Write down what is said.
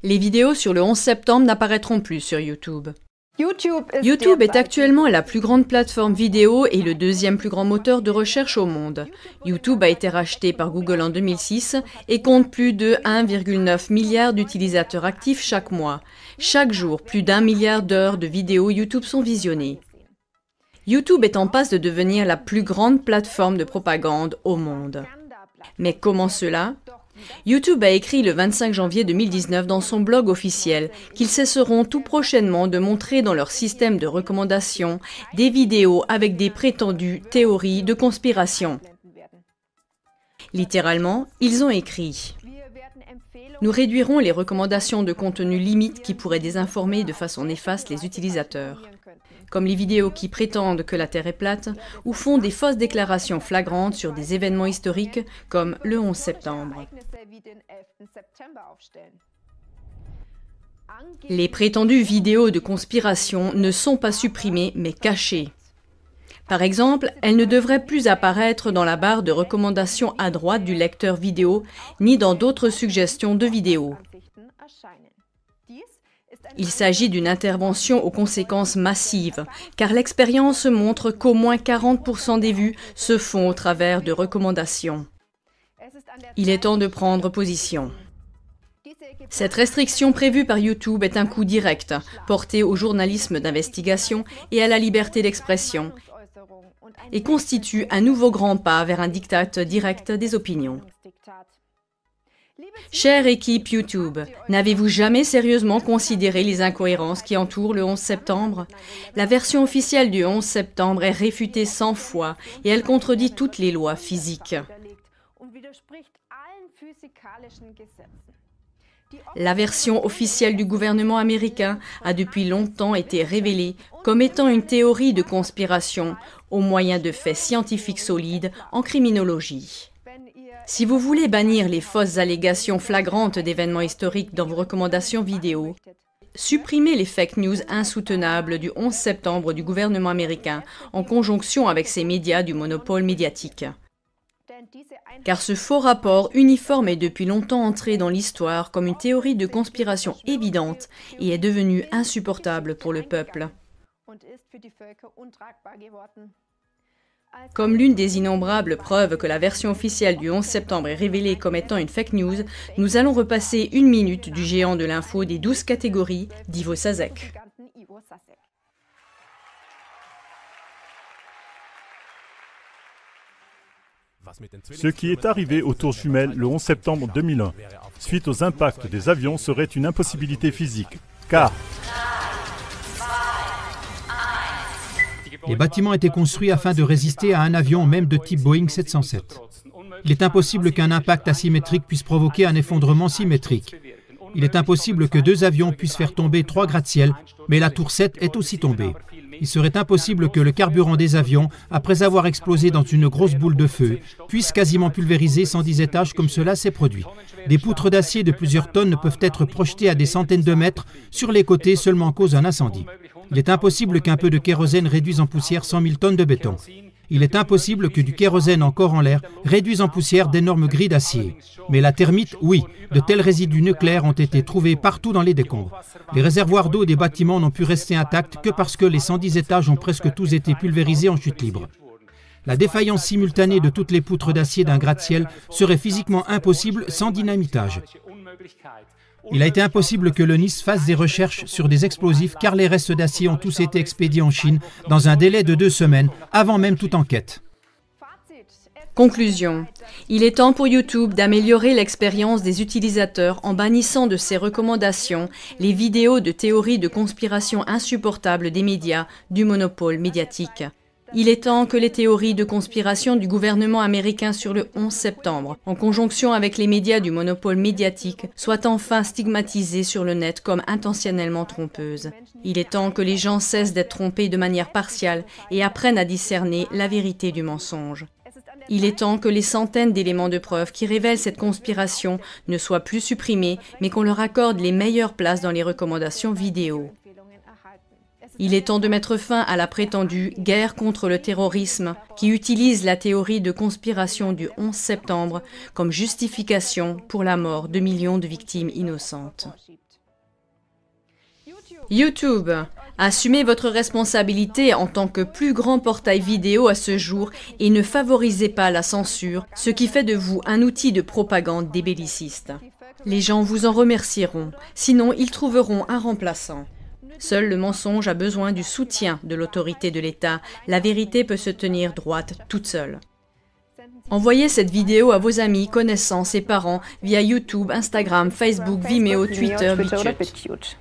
Les vidéos sur le 11 septembre n'apparaîtront plus sur YouTube. YouTube est actuellement la plus grande plateforme vidéo et le deuxième plus grand moteur de recherche au monde. YouTube a été racheté par Google en 2006 et compte plus de 1,9 milliard d'utilisateurs actifs chaque mois. Chaque jour, plus d'1 milliard d'heures de vidéos YouTube sont visionnées. YouTube est en passe de devenir la plus grande plateforme de propagande au monde. Mais comment cela ? YouTube a écrit le 25 janvier 2019 dans son blog officiel qu'ils cesseront tout prochainement de montrer dans leur système de recommandation des vidéos avec des prétendues théories de conspiration. Littéralement, ils ont écrit « Nous réduirons les recommandations de contenu limite qui pourraient désinformer de façon néfaste les utilisateurs. » Comme les vidéos qui prétendent que la Terre est plate ou font des fausses déclarations flagrantes sur des événements historiques comme le 11 septembre. Les prétendues vidéos de conspiration ne sont pas supprimées mais cachées. Par exemple, elles ne devraient plus apparaître dans la barre de recommandations à droite du lecteur vidéo ni dans d'autres suggestions de vidéos. Il s'agit d'une intervention aux conséquences massives, car l'expérience montre qu'au moins 40% des vues se font au travers de recommandations. Il est temps de prendre position. Cette restriction prévue par YouTube est un coup direct, porté au journalisme d'investigation et à la liberté d'expression, et constitue un nouveau grand pas vers un diktat direct des opinions. Chère équipe YouTube, n'avez-vous jamais sérieusement considéré les incohérences qui entourent le 11 septembre? La version officielle du 11 septembre est réfutée 100 fois et elle contredit toutes les lois physiques. La version officielle du gouvernement américain a depuis longtemps été révélée comme étant une théorie de conspiration au moyen de faits scientifiques solides en criminologie. Si vous voulez bannir les fausses allégations flagrantes d'événements historiques dans vos recommandations vidéo, supprimez les fake news insoutenables du 11 septembre du gouvernement américain en conjonction avec ses médias du monopole médiatique. Car ce faux rapport uniforme est depuis longtemps entré dans l'histoire comme une théorie de conspiration évidente et est devenu insupportable pour le peuple. Comme l'une des innombrables preuves que la version officielle du 11 septembre est révélée comme étant une fake news, nous allons repasser une minute du géant de l'info des 12 catégories d'Ivo Sasek. Ce qui est arrivé aux tours jumelles le 11 septembre 2001, suite aux impacts des avions, serait une impossibilité physique, car les bâtiments étaient construits afin de résister à un avion même de type Boeing 707. Il est impossible qu'un impact asymétrique puisse provoquer un effondrement symétrique. Il est impossible que 2 avions puissent faire tomber 3 gratte-ciel, mais la tour 7 est aussi tombée. Il serait impossible que le carburant des avions, après avoir explosé dans une grosse boule de feu, puisse quasiment pulvériser 110 étages comme cela s'est produit. Des poutres d'acier de plusieurs tonnes ne peuvent être projetées à des centaines de mètres sur les côtés seulement en cause d'un incendie. Il est impossible qu'un peu de kérosène réduise en poussière 100 000 tonnes de béton. Il est impossible que du kérosène encore en l'air réduise en poussière d'énormes grilles d'acier. Mais la thermite, oui, de tels résidus nucléaires ont été trouvés partout dans les décombres. Les réservoirs d'eau des bâtiments n'ont pu rester intacts que parce que les 110 étages ont presque tous été pulvérisés en chute libre. La défaillance simultanée de toutes les poutres d'acier d'un gratte-ciel serait physiquement impossible sans dynamitage. Il a été impossible que le NIST fasse des recherches sur des explosifs car les restes d'acier ont tous été expédiés en Chine dans un délai de 2 semaines, avant même toute enquête. Conclusion. Il est temps pour YouTube d'améliorer l'expérience des utilisateurs en bannissant de ses recommandations les vidéos de théories de conspiration insupportables des médias du monopole médiatique. Il est temps que les théories de conspiration du gouvernement américain sur le 11 septembre, en conjonction avec les médias du monopole médiatique, soient enfin stigmatisées sur le net comme intentionnellement trompeuses. Il est temps que les gens cessent d'être trompés de manière partiale et apprennent à discerner la vérité du mensonge. Il est temps que les centaines d'éléments de preuve qui révèlent cette conspiration ne soient plus supprimés, mais qu'on leur accorde les meilleures places dans les recommandations vidéo. Il est temps de mettre fin à la prétendue guerre contre le terrorisme qui utilise la théorie de conspiration du 11 septembre comme justification pour la mort de millions de victimes innocentes. YouTube, assumez votre responsabilité en tant que plus grand portail vidéo à ce jour et ne favorisez pas la censure, ce qui fait de vous un outil de propagande des bellicistes. Les gens vous en remercieront, sinon ils trouveront un remplaçant. Seul le mensonge a besoin du soutien de l'autorité de l'État. La vérité peut se tenir droite toute seule. Envoyez cette vidéo à vos amis, connaissances et parents via YouTube, Instagram, Facebook, Vimeo, Twitter, BitChute.